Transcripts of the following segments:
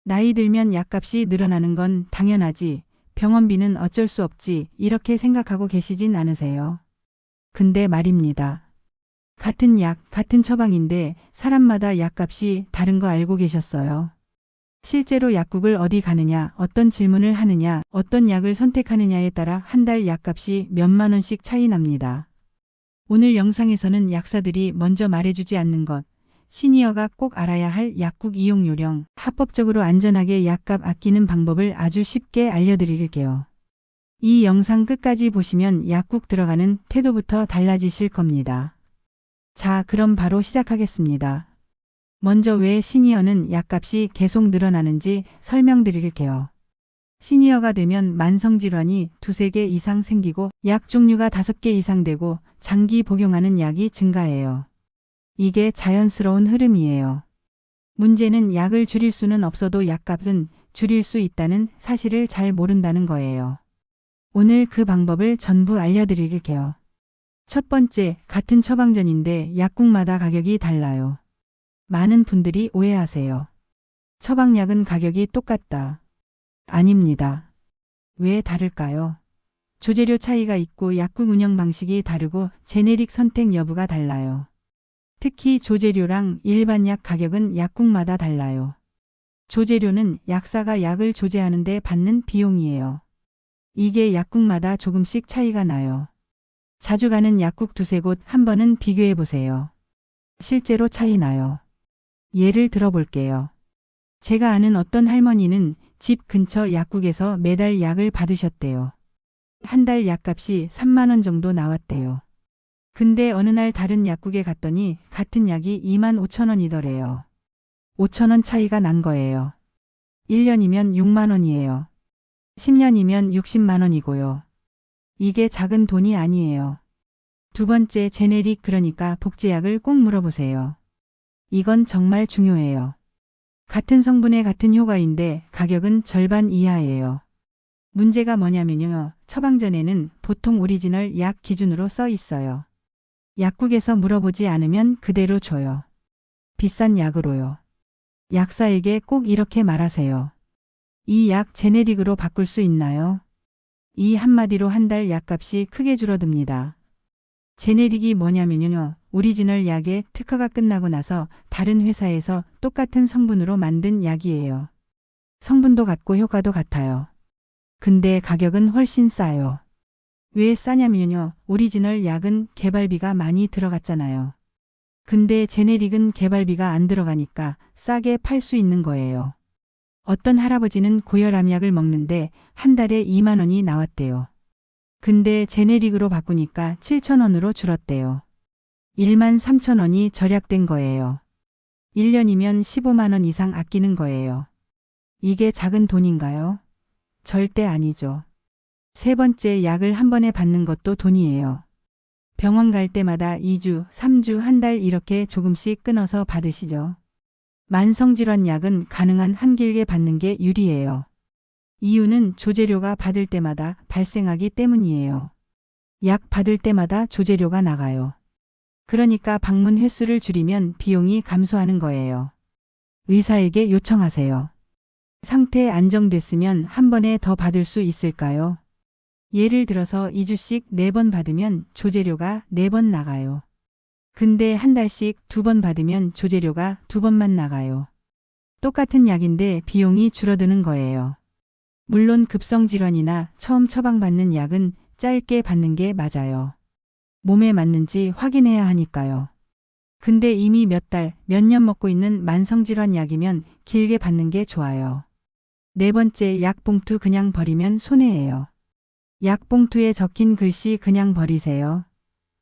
나이 들면 약값이 늘어나는 건 당연하지. 병원비는 어쩔 수 없지. 이렇게 생각하고 계시진 않으세요. 근데 말입니다. 같은 약, 같은 처방인데 사람마다 약값이 다른 거 알고 계셨어요? 실제로 약국을 어디 가느냐, 어떤 질문을 하느냐, 어떤 약을 선택하느냐에 따라 한 달 약값이 몇만 원씩 차이 납니다. 오늘 영상에서는 약사들이 먼저 말해주지 않는 것, 시니어가 꼭 알아야 할 약국 이용 요령, 합법적으로 안전하게 약값 아끼는 방법을 아주 쉽게 알려드릴게요. 이 영상 끝까지 보시면 약국 들어가는 태도부터 달라지실 겁니다. 자, 그럼 바로 시작하겠습니다. 먼저 왜 시니어는 약값이 계속 늘어나는지 설명드릴게요. 시니어가 되면 만성질환이 2~3개 이상 생기고 약 종류가 5개 이상 되고 장기 복용하는 약이 증가해요. 이게 자연스러운 흐름이에요. 문제는 약을 줄일 수는 없어도 약값은 줄일 수 있다는 사실을 잘 모른다는 거예요. 오늘 그 방법을 전부 알려드릴게요. 첫 번째, 같은 처방전인데 약국마다 가격이 달라요. 많은 분들이 오해하세요. 처방약은 가격이 똑같다. 아닙니다. 왜 다를까요? 조제료 차이가 있고 약국 운영 방식이 다르고 제네릭 선택 여부가 달라요. 특히 조제료랑 일반 약 가격은 약국마다 달라요. 조제료는 약사가 약을 조제하는 데 받는 비용이에요. 이게 약국마다 조금씩 차이가 나요. 자주 가는 약국 2~3곳 한 번은 비교해 보세요. 실제로 차이 나요. 예를 들어 볼게요. 제가 아는 어떤 할머니는 집 근처 약국에서 매달 약을 받으셨대요. 한 달 약값이 3만 원 정도 나왔대요. 근데 어느 날 다른 약국에 갔더니 같은 약이 25,000원이더래요. 5,000원 차이가 난 거예요. 1년이면 6만 원이에요. 10년이면 60만 원이고요. 이게 작은 돈이 아니에요. 두 번째, 제네릭, 그러니까 복제약을 꼭 물어보세요. 이건 정말 중요해요. 같은 성분의 같은 효과인데 가격은 절반 이하예요. 문제가 뭐냐면요. 처방전에는 보통 오리지널 약 기준으로 써 있어요. 약국에서 물어보지 않으면 그대로 줘요. 비싼 약으로요. 약사에게 꼭 이렇게 말하세요. 이 약 제네릭으로 바꿀 수 있나요? 이 한마디로 한 달 약값이 크게 줄어듭니다. 제네릭이 뭐냐면요. 오리지널 약의 특허가 끝나고 나서 다른 회사에서 똑같은 성분으로 만든 약이에요. 성분도 같고 효과도 같아요. 근데 가격은 훨씬 싸요. 왜 싸냐면요. 오리지널 약은 개발비가 많이 들어갔잖아요. 근데 제네릭은 개발비가 안 들어가니까 싸게 팔 수 있는 거예요. 어떤 할아버지는 고혈압약을 먹는데 한 달에 2만 원이 나왔대요. 근데 제네릭으로 바꾸니까 7,000원으로 줄었대요. 13,000원이 절약된 거예요. 1년이면 15만 원 이상 아끼는 거예요. 이게 작은 돈인가요? 절대 아니죠. 세 번째, 약을 한 번에 받는 것도 돈이에요. 병원 갈 때마다 2주, 3주, 한 달 이렇게 조금씩 끊어서 받으시죠. 만성질환 약은 가능한 한 길게 받는 게 유리해요. 이유는 조제료가 받을 때마다 발생하기 때문이에요. 약 받을 때마다 조제료가 나가요. 그러니까 방문 횟수를 줄이면 비용이 감소하는 거예요. 의사에게 요청하세요. 상태 안정됐으면 한 번에 더 받을 수 있을까요? 예를 들어서 2주씩 4번 받으면 조제료가 4번 나가요. 근데 한 달씩 2번 받으면 조제료가 2번만 나가요. 똑같은 약인데 비용이 줄어드는 거예요. 물론 급성질환이나 처음 처방받는 약은 짧게 받는 게 맞아요. 몸에 맞는지 확인해야 하니까요. 근데 이미 몇 달, 몇 년 먹고 있는 만성질환 약이면 길게 받는 게 좋아요. 네 번째, 약 봉투 그냥 버리면 손해예요. 약 봉투에 적힌 글씨 그냥 버리세요.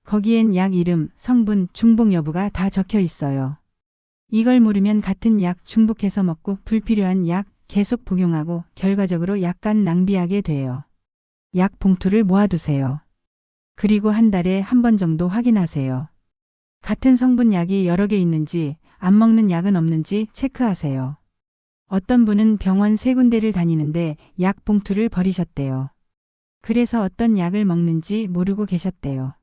거기엔 약 이름, 성분, 중복 여부가 다 적혀 있어요. 이걸 모르면 같은 약 중복해서 먹고 불필요한 약 계속 복용하고 결과적으로 약간 낭비하게 돼요. 약 봉투를 모아두세요. 그리고 한 달에 한 번 정도 확인하세요. 같은 성분 약이 여러 개 있는지 안 먹는 약은 없는지 체크하세요. 어떤 분은 병원 3군데를 다니는데 약 봉투를 버리셨대요. 그래서 어떤 약을 먹는지 모르고 계셨대요.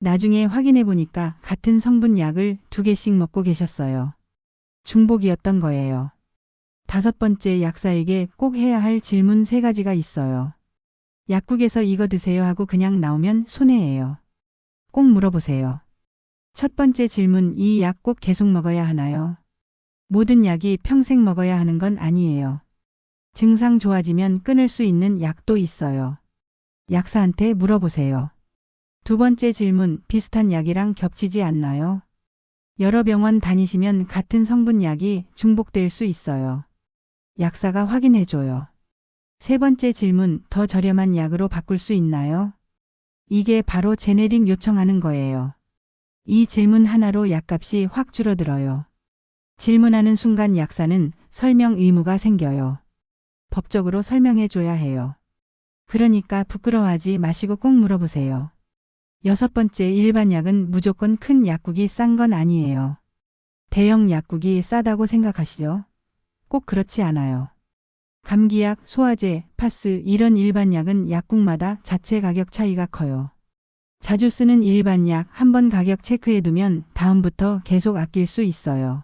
나중에 확인해 보니까 같은 성분 약을 2개씩 먹고 계셨어요. 중복이었던 거예요. 다섯 번째, 약사에게 꼭 해야 할 질문 3가지가 있어요. 약국에서 이거 드세요 하고 그냥 나오면 손해예요. 꼭 물어보세요. 첫 번째 질문, 이 약 꼭 계속 먹어야 하나요? 모든 약이 평생 먹어야 하는 건 아니에요. 증상 좋아지면 끊을 수 있는 약도 있어요. 약사한테 물어보세요. 두 번째 질문, 비슷한 약이랑 겹치지 않나요? 여러 병원 다니시면 같은 성분 약이 중복될 수 있어요. 약사가 확인해줘요. 세 번째 질문, 더 저렴한 약으로 바꿀 수 있나요? 이게 바로 제네릭 요청하는 거예요. 이 질문 하나로 약값이 확 줄어들어요. 질문하는 순간 약사는 설명 의무가 생겨요. 법적으로 설명해줘야 해요. 그러니까 부끄러워하지 마시고 꼭 물어보세요. 여섯 번째, 일반 약은 무조건 큰 약국이 싼 건 아니에요. 대형 약국이 싸다고 생각하시죠? 꼭 그렇지 않아요. 감기약, 소화제, 파스 이런 일반 약은 약국마다 자체 가격 차이가 커요. 자주 쓰는 일반 약 한번 가격 체크해두면 다음부터 계속 아낄 수 있어요.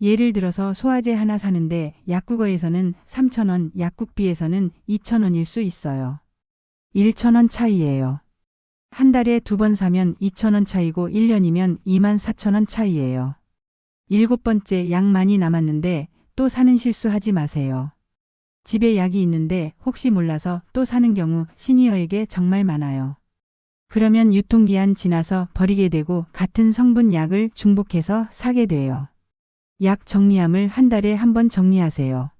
예를 들어서 소화제 하나 사는데 약국어에서는 3,000원, 약국비에서는 2,000원일 수 있어요. 1,000원 차이예요. 한 달에 2번 사면 2,000원 차이고 1년이면 24,000원 차이예요. 일곱 번째, 약 많이 남았는데 또 사는 실수 하지 마세요. 집에 약이 있는데 혹시 몰라서 또 사는 경우 시니어에게 정말 많아요. 그러면 유통기한 지나서 버리게 되고 같은 성분 약을 중복해서 사게 돼요. 약 정리함을 한 달에 한 번 정리하세요.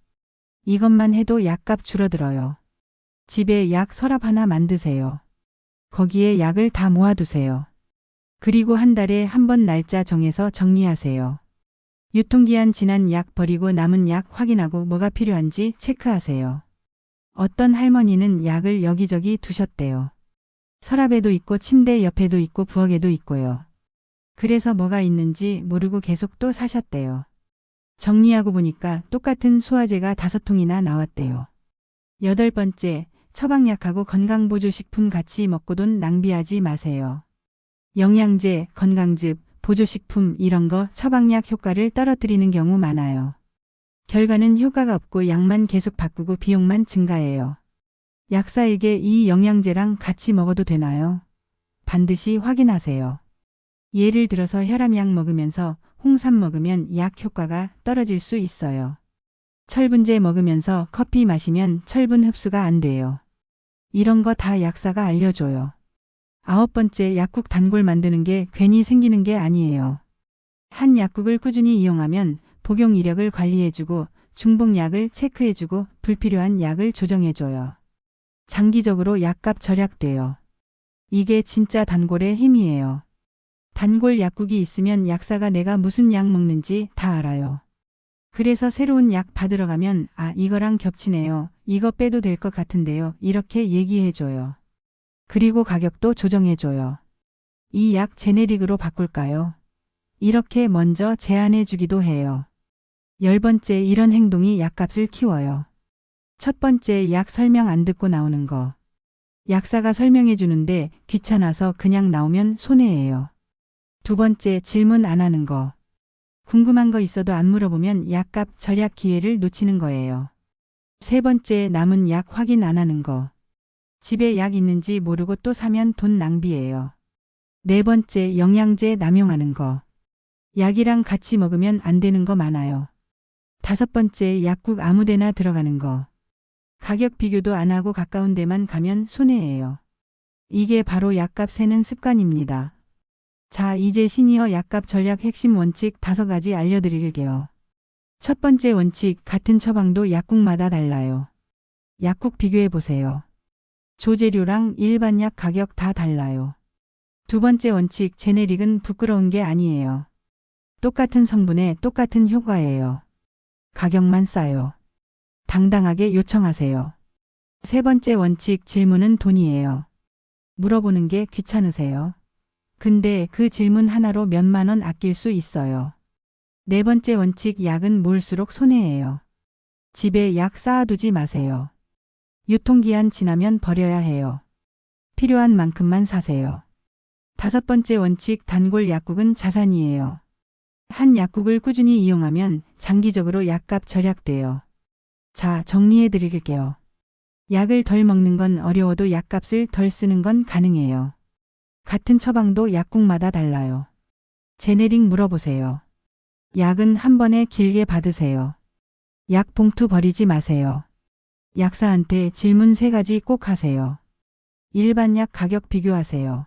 이것만 해도 약값 줄어들어요. 집에 약 서랍 하나 만드세요. 거기에 약을 다 모아두세요. 그리고 한 달에 한 번 날짜 정해서 정리하세요. 유통기한 지난 약 버리고 남은 약 확인하고 뭐가 필요한지 체크하세요. 어떤 할머니는 약을 여기저기 두셨대요. 서랍에도 있고 침대 옆에도 있고 부엌에도 있고요. 그래서 뭐가 있는지 모르고 계속 또 사셨대요. 정리하고 보니까 똑같은 소화제가 5통이나 나왔대요. 여덟 번째, 처방약하고 건강보조식품 같이 먹고 돈 낭비하지 마세요. 영양제, 건강즙, 보조식품 이런 거 처방약 효과를 떨어뜨리는 경우 많아요. 결과는 효과가 없고 약만 계속 바꾸고 비용만 증가해요. 약사에게 이 영양제랑 같이 먹어도 되나요? 반드시 확인하세요. 예를 들어서 혈압약 먹으면서 홍삼 먹으면 약 효과가 떨어질 수 있어요. 철분제 먹으면서 커피 마시면 철분 흡수가 안 돼요. 이런 거 다 약사가 알려줘요. 아홉 번째, 약국 단골 만드는 게 괜히 생기는 게 아니에요. 한 약국을 꾸준히 이용하면 복용 이력을 관리해주고 중복약을 체크해주고 불필요한 약을 조정해줘요. 장기적으로 약값 절약돼요. 이게 진짜 단골의 힘이에요. 단골 약국이 있으면 약사가 내가 무슨 약 먹는지 다 알아요. 그래서 새로운 약 받으러 가면 이거랑 겹치네요. 이거 빼도 될 것 같은데요. 이렇게 얘기해줘요. 그리고 가격도 조정해줘요. 이 약 제네릭으로 바꿀까요? 이렇게 먼저 제안해주기도 해요. 열 번째, 이런 행동이 약값을 키워요. 첫 번째, 약 설명 안 듣고 나오는 거. 약사가 설명해 주는데 귀찮아서 그냥 나오면 손해예요. 두 번째, 질문 안 하는 거. 궁금한 거 있어도 안 물어보면 약값 절약 기회를 놓치는 거예요. 세 번째, 남은 약 확인 안 하는 거. 집에 약 있는지 모르고 또 사면 돈 낭비예요. 네 번째, 영양제 남용하는 거. 약이랑 같이 먹으면 안 되는 거 많아요. 다섯 번째, 약국 아무데나 들어가는 거. 가격 비교도 안 하고 가까운 데만 가면 손해예요. 이게 바로 약값 세는 습관입니다. 자, 이제 시니어 약값 전략 핵심 원칙 5가지 알려드릴게요. 첫 번째 원칙, 같은 처방도 약국마다 달라요. 약국 비교해보세요. 조제료랑 일반 약 가격 다 달라요. 두 번째 원칙, 제네릭은 부끄러운 게 아니에요. 똑같은 성분에 똑같은 효과예요. 가격만 싸요. 당당하게 요청하세요. 세 번째 원칙, 질문은 돈이에요. 물어보는 게 귀찮으세요? 근데 그 질문 하나로 몇만 원 아낄 수 있어요. 네 번째 원칙, 약은 몰수록 손해예요. 집에 약 쌓아두지 마세요. 유통기한 지나면 버려야 해요. 필요한 만큼만 사세요. 다섯 번째 원칙, 단골 약국은 자산이에요. 한 약국을 꾸준히 이용하면 장기적으로 약값 절약돼요. 자, 정리해 드릴게요. 약을 덜 먹는 건 어려워도 약값을 덜 쓰는 건 가능해요. 같은 처방도 약국마다 달라요. 제네릭 물어보세요. 약은 한 번에 길게 받으세요. 약 봉투 버리지 마세요. 약사한테 질문 3가지 꼭 하세요. 일반 약 가격 비교하세요.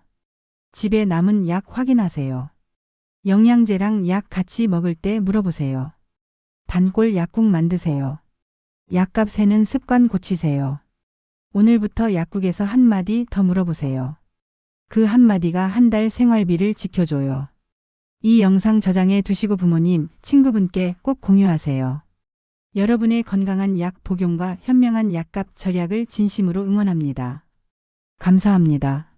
집에 남은 약 확인하세요. 영양제랑 약 같이 먹을 때 물어보세요. 단골 약국 만드세요. 약값 세는 습관 고치세요. 오늘부터 약국에서 한마디 더 물어보세요. 그 한마디가 한 달 생활비를 지켜줘요. 이 영상 저장해 두시고 부모님, 친구분께 꼭 공유하세요. 여러분의 건강한 약 복용과 현명한 약값 절약을 진심으로 응원합니다. 감사합니다.